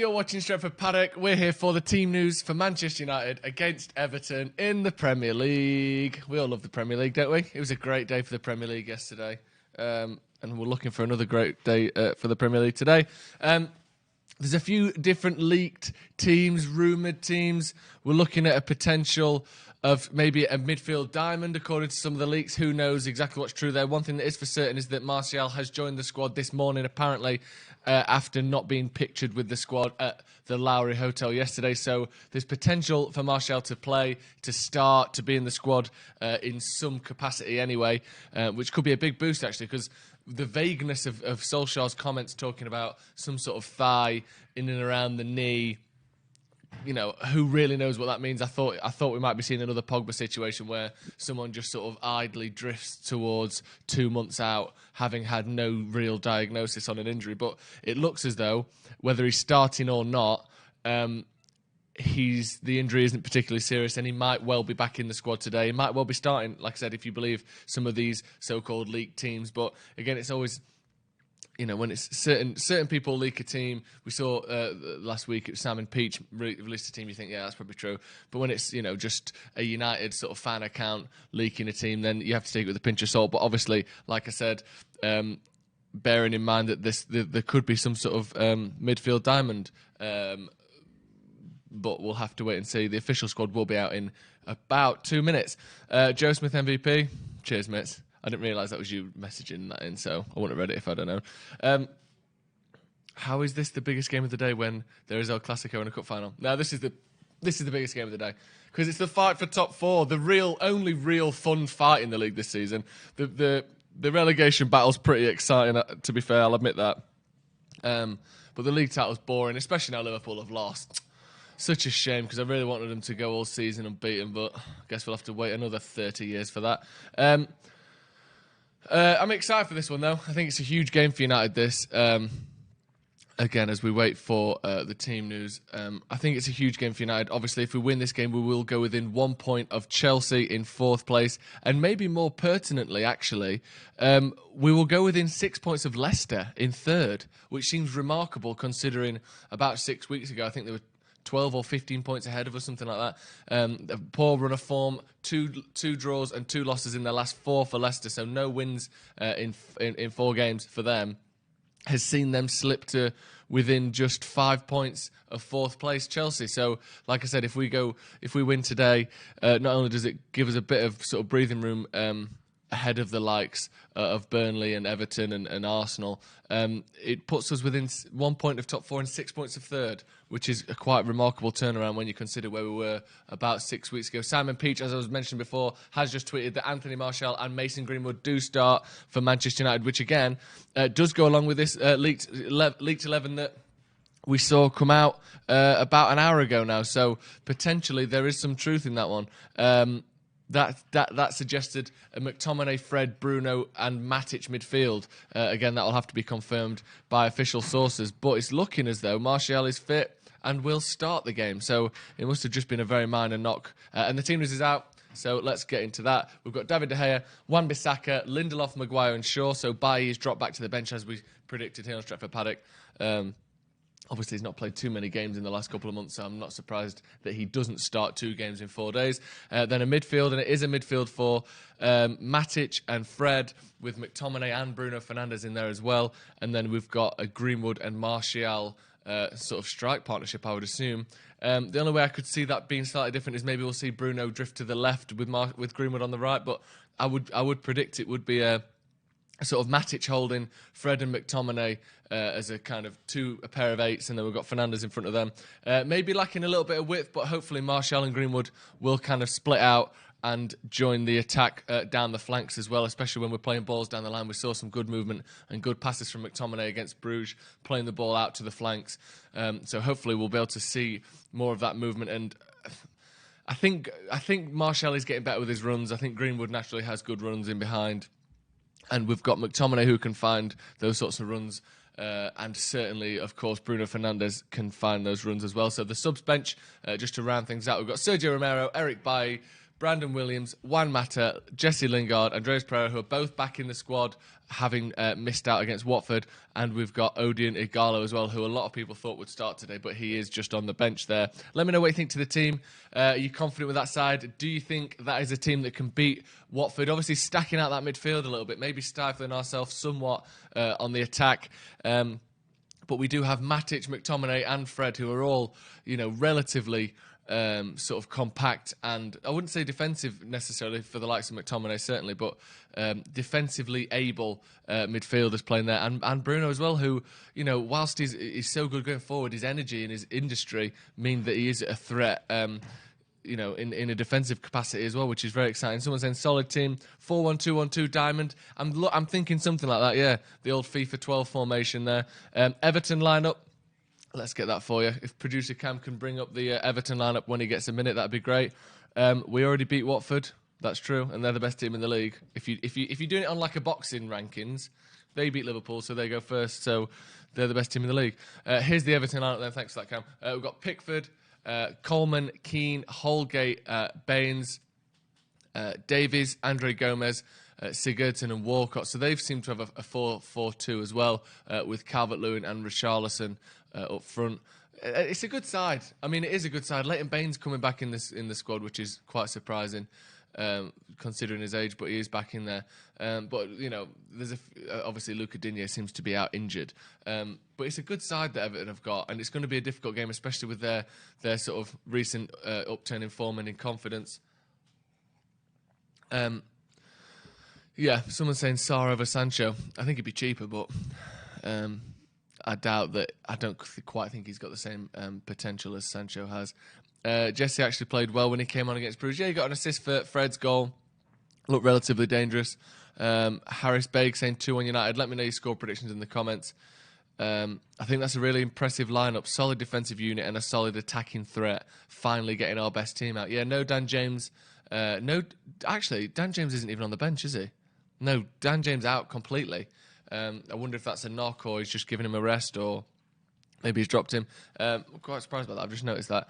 you're watching Stretford Paddock. We're here for the team news for Manchester United against Everton in the Premier League. We all love the Premier League, don't we? It was a great day for the Premier League yesterday. And we're looking for another great day for the Premier League today. There's a few different leaked teams, rumoured teams. We're looking at a potential of maybe a midfield diamond, according to some of the leaks. Who knows exactly what's true there? One thing that is for certain is that Martial has joined the squad this morning, apparently, after not being pictured with the squad at the Lowry Hotel yesterday. So there's potential for Martial to play, to start, to be in the squad in some capacity anyway, which could be a big boost, actually, because the vagueness of Solskjaer's comments talking about some sort of thigh in and around the knee, you know, who really knows what that means? I thought we might be seeing another Pogba situation where someone just sort of idly drifts towards 2 months out, having had no real diagnosis on an injury. But it looks as though, whether he's starting or not, the injury isn't particularly serious, and he might well be back in the squad today. He might well be starting, like I said, if you believe some of these so-called leaked teams. But again, it's always, you know, when it's certain people leak a team. We saw last week it was Sam and Peach released a team. You think, yeah, that's probably true. But when it's, you know, just a United sort of fan account leaking a team, then you have to take it with a pinch of salt. But obviously, like I said, bearing in mind that there could be some sort of midfield diamond. But we'll have to wait and see. The official squad will be out in about 2 minutes. Joe Smith MVP. Cheers, mates. I didn't realise that was you messaging that in, so I wouldn't have read it if I don't know. How is this the biggest game of the day when there is El Clasico in a cup final? No, this is the biggest game of the day because it's the fight for top four, the only real fun fight in the league this season. The relegation battle's pretty exciting, to be fair. I'll admit that. But the league title's boring, especially now Liverpool have lost. Such a shame because I really wanted them to go all season unbeaten, but I guess we'll have to wait another 30 years for that. I'm excited for this one, though. I think it's a huge game for United, this. Again, as we wait for the team news, I think it's a huge game for United. Obviously, if we win this game, we will go within 1 point of Chelsea in fourth place. And maybe more pertinently, actually, we will go within 6 points of Leicester in third, which seems remarkable considering about 6 weeks ago, I think they were 12 or 15 points ahead of us, something like that. A poor run of form, two draws and 2 losses in their last 4 for Leicester, so no wins in 4 games for them, has seen them slip to within just 5 points of fourth place Chelsea. So, like I said, if we win today, not only does it give us a bit of sort of breathing room ahead of the likes of Burnley and Everton and Arsenal, it puts us within 1 point of top 4 and 6 points of third, which is a quite remarkable turnaround when you consider where we were about 6 weeks ago. Simon Peach, as I was mentioned before, has just tweeted that Anthony Martial and Mason Greenwood do start for Manchester United, which again does go along with this leaked 11 that we saw come out about an hour ago now. So potentially there is some truth in that one. That suggested a McTominay, Fred, Bruno and Matic midfield. Again, that will have to be confirmed by official sources. But it's looking as though Martial is fit and will start the game. So it must have just been a very minor knock. And the team news is out, so let's get into that. We've got David De Gea, Wan-Bissaka, Lindelof, Maguire and Shaw. So Bailly's dropped back to the bench as we predicted here on Stretford Paddock. Obviously, he's not played too many games in the last couple of months, so I'm not surprised that he doesn't start 2 games in 4 days. Then a midfield, and it is a midfield for Matic and Fred, with McTominay and Bruno Fernandes in there as well. And then we've got a Greenwood and Martial sort of strike partnership, I would assume. The only way I could see that being slightly different is maybe we'll see Bruno drift to the left with Greenwood on the right, but I would predict it would be a sort of Matic holding Fred and McTominay as a kind of a pair of 8s, and then we've got Fernandes in front of them. Maybe lacking a little bit of width, but hopefully Martial and Greenwood will kind of split out and join the attack down the flanks as well, especially when we're playing balls down the line. We saw some good movement and good passes from McTominay against Bruges, playing the ball out to the flanks. So hopefully we'll be able to see more of that movement. And I think Martial is getting better with his runs. I think Greenwood naturally has good runs in behind. And we've got McTominay who can find those sorts of runs. And certainly, of course, Bruno Fernandes can find those runs as well. So the subs bench, just to round things out, we've got Sergio Romero, Eric Bailly, Brandon Williams, Juan Mata, Jesse Lingard, Andreas Pereira, who are both back in the squad, having missed out against Watford. And we've got Odion Igalo as well, who a lot of people thought would start today, but he is just on the bench there. Let me know what you think to the team. Are you confident with that side? Do you think that is a team that can beat Watford? Obviously, stacking out that midfield a little bit, maybe stifling ourselves somewhat on the attack. But we do have Matic, McTominay and Fred, who are all, relatively sort of compact, and I wouldn't say defensive necessarily for the likes of McTominay, certainly, but defensively able midfielders playing there. And Bruno as well, who, whilst he's so good going forward, his energy and his industry mean that he is a threat. In a defensive capacity as well, which is very exciting. Someone's saying solid team, 4-1-2-1-2 diamond. I'm thinking something like that, yeah. The old FIFA 12 formation there. Everton lineup. Let's get that for you. If producer Cam can bring up the Everton lineup when he gets a minute, that'd be great. We already beat Watford. That's true, and they're the best team in the league. If you're doing it on like a boxing rankings, they beat Liverpool, so they go first. So they're the best team in the league. Here's the Everton lineup then. Thanks for that, Cam. We've got Pickford, Coleman, Keane, Holgate, Baines, Davies, Andre Gomez, Sigurdsson and Walcott. So they've seemed to have a 4-4-2 as well, with Calvert-Lewin and Richarlison up front. It's a good side. I mean, it is a good side. Leighton Baines coming back in the squad, which is quite surprising, considering his age, but he is back in there. But there's obviously Luca Digne seems to be out injured. But it's a good side that Everton have got, and it's going to be a difficult game, especially with their sort of recent upturn in form and in confidence. Yeah, someone's saying Sarr over Sancho. I think it'd be cheaper, but I doubt that. I don't quite think he's got the same potential as Sancho has. Jesse actually played well when he came on against Bruges. Yeah, he got an assist for Fred's goal. Looked relatively dangerous. Harris Baig saying 2-1 United. Let me know your score predictions in the comments. I think that's a really impressive lineup. Solid defensive unit and a solid attacking threat. Finally getting our best team out. Yeah, no Dan James. Actually, Dan James isn't even on the bench, is he? No, Dan James out completely. I wonder if that's a knock or he's just giving him a rest, or maybe he's dropped him. I'm quite surprised about that. I've just noticed that.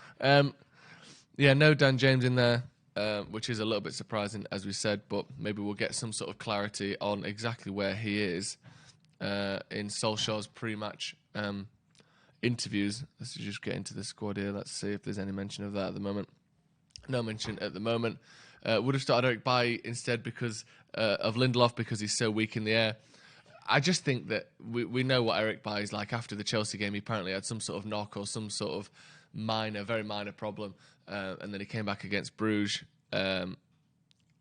Yeah, no Dan James in there, which is a little bit surprising, as we said, but maybe we'll get some sort of clarity on exactly where he is in Solskjaer's pre-match interviews. Let's just get into the squad here. Let's see if there's any mention of that at the moment. No mention at the moment. Would have started Eric Bailly instead because of Lindelof, because he's so weak in the air. I just think that we know what Eric Bailly is like. After the Chelsea game, he apparently had some sort of knock or some sort of very minor problem, and then he came back against Bruges. And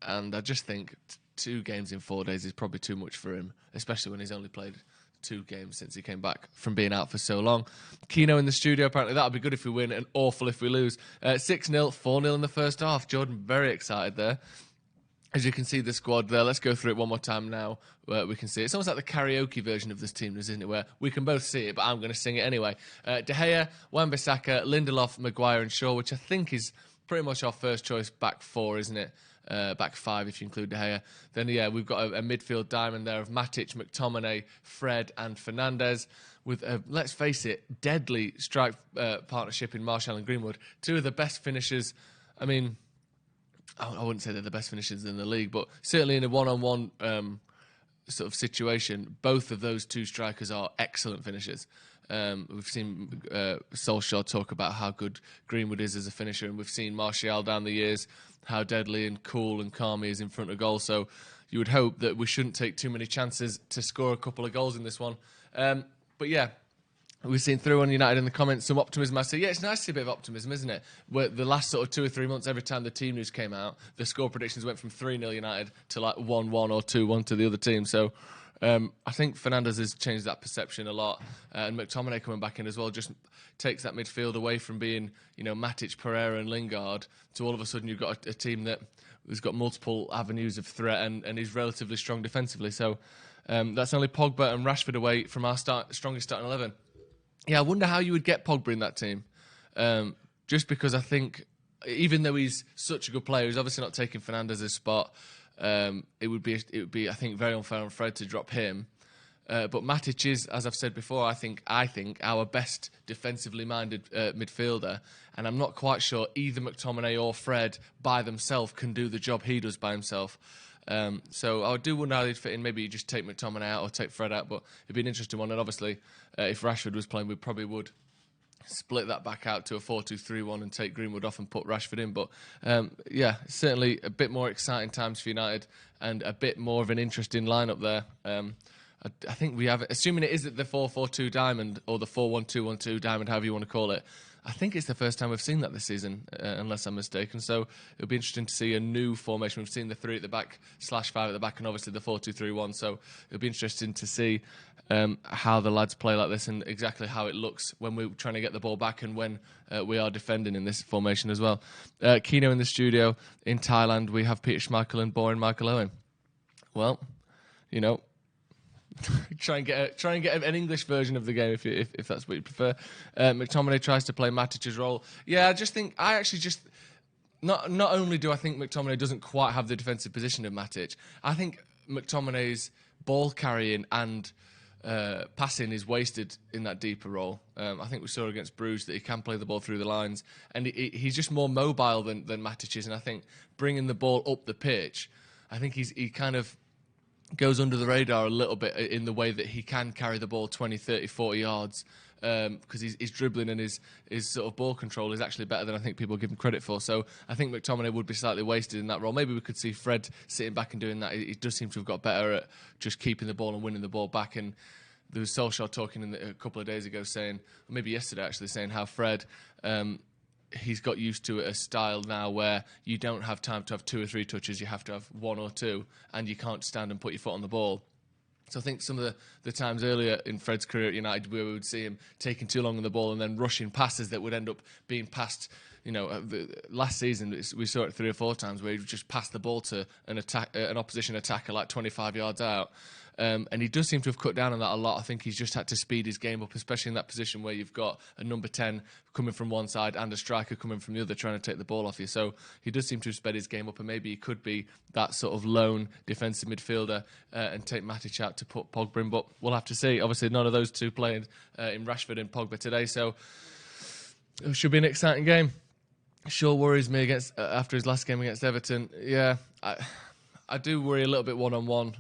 I just think 2 games in 4 days is probably too much for him, especially when he's only played 2 games since he came back from being out for so long. Keno in the studio, apparently that'll be good if we win and awful if we lose. 6-0, 4-0 in the first half. Jordan very excited there. As you can see the squad there, let's go through it one more time now. We can see it. It's almost like the karaoke version of this team, isn't it? Where we can both see it, but I'm going to sing it anyway. De Gea, Wan-Bissaka, Lindelof, Maguire and Shaw, which I think is pretty much our first choice back 4, isn't it? Back 5 if you include De Gea. Then, yeah, we've got a midfield diamond there of Matic, McTominay, Fred and Fernandes, with, let's face it, deadly strike partnership in Martial and Greenwood. 2 of the best finishers. I mean, I wouldn't say they're the best finishers in the league, but certainly in a one-on-one sort of situation, both of those 2 strikers are excellent finishers. We've seen Solskjaer talk about how good Greenwood is as a finisher, and we've seen Martial down the years, how deadly and cool and calm he is in front of goal. So you would hope that we shouldn't take too many chances to score a couple of goals in this one. But yeah, we've seen through on United in the comments some optimism. I say, yeah, it's nice to see a bit of optimism, isn't it? Where the last sort of 2 or 3 months, every time the team news came out, the score predictions went from 3-0 United to like 1-1 or 2-1 to the other team. So I think Fernandes has changed that perception a lot, and McTominay coming back in as well just takes that midfield away from being, Matic, Pereira and Lingard to all of a sudden you've got a team that has got multiple avenues of threat and is relatively strong defensively. So that's only Pogba and Rashford away from our strongest starting 11. Yeah, I wonder how you would get Pogba in that team. Just because I think, even though he's such a good player, he's obviously not taking Fernandes' spot. It would be, I think, very unfair on Fred to drop him. But Matic is, as I've said before, I think our best defensively minded midfielder, and I'm not quite sure either McTominay or Fred by themselves can do the job he does by himself. So I do wonder how they'd fit in. Maybe you just take McTominay out or take Fred out, but it'd be an interesting one. And obviously, if Rashford was playing, we probably would split that back out to a 4-2-3-1 and take Greenwood off and put Rashford in. But yeah, certainly a bit more exciting times for United and a bit more of an interesting lineup there. I think we have, assuming it is the 4-4-2 diamond or the 4-1-2-1-2 diamond, however you want to call it. I think it's the first time we've seen that this season, unless I'm mistaken. So it'll be interesting to see a new formation. We've seen the 3 at the back /5 at the back, and obviously the 4-2-3-1. So it'll be interesting to see how the lads play like this and exactly how it looks when we're trying to get the ball back and when we are defending in this formation as well. Kino in the studio in Thailand. We have Peter Schmeichel and boring Michael Owen. Well, you know. try and get an English version of the game if that's what you prefer. McTominay tries to play Matic's role. Yeah, I actually not only do I think McTominay doesn't quite have the defensive position of Matic, I think McTominay's ball carrying and passing is wasted in that deeper role. I think we saw against Bruges that he can play the ball through the lines, and he's just more mobile than Matic is. And I think bringing the ball up the pitch, I think he kind of goes under the radar a little bit in the way that he can carry the ball 20, 30, 40 yards because his dribbling and his sort of ball control is actually better than I think people give him credit for. So I think McTominay would be slightly wasted in that role. Maybe we could see Fred sitting back and doing that. He does seem to have got better at just keeping the ball and winning the ball back. And there was Solskjaer talking a couple of days ago saying, or maybe yesterday actually, saying how Fred... he's got used to a style now where you don't have time to have 2 or 3 touches, you have to have 1 or 2, and you can't stand and put your foot on the ball. So I think some of the times earlier in Fred's career at United where we would see him taking too long on the ball and then rushing passes that would end up being passed, last season we saw it 3 or 4 times where he would just pass the ball to an opposition attacker like 25 yards out. And he does seem to have cut down on that a lot. I think he's just had to speed his game up, especially in that position where you've got a number 10 coming from one side and a striker coming from the other trying to take the ball off you. So he does seem to have sped his game up, and maybe he could be that sort of lone defensive midfielder and take Matic out to put Pogba in. But we'll have to see. Obviously, none of those two playing in Rashford and Pogba today, so it should be an exciting game. Shaw worries me after his last game against Everton. Yeah, I do worry a little bit one-on-one.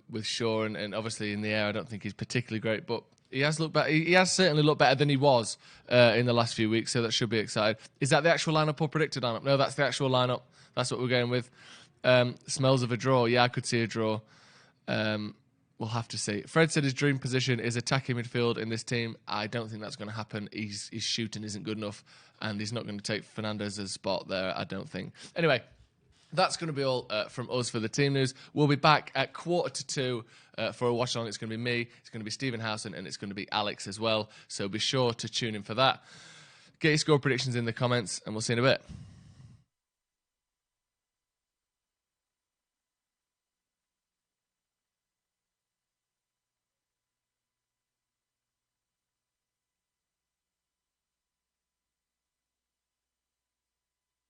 With Shaw and obviously in the air I don't think he's particularly great, but he has looked better. He has certainly looked better than he was in the last few weeks, so that should be exciting. Is that the actual lineup or predicted lineup? No, that's the actual lineup. That's what we're going with. Smells of a draw. Yeah, I could see a draw. We'll have to see. Fred said his dream position is attacking midfield in this team. I don't think that's going to happen. His shooting isn't good enough, and he's not going to take Fernandez's spot there, I don't think. Anyway, that's going to be all from us for the team news. We'll be back at 1:45 for a watch-along. It's going to be me, it's going to be Stephen Howson, and it's going to be Alex as well. So be sure to tune in for that. Get your score predictions in the comments, and we'll see you in a bit.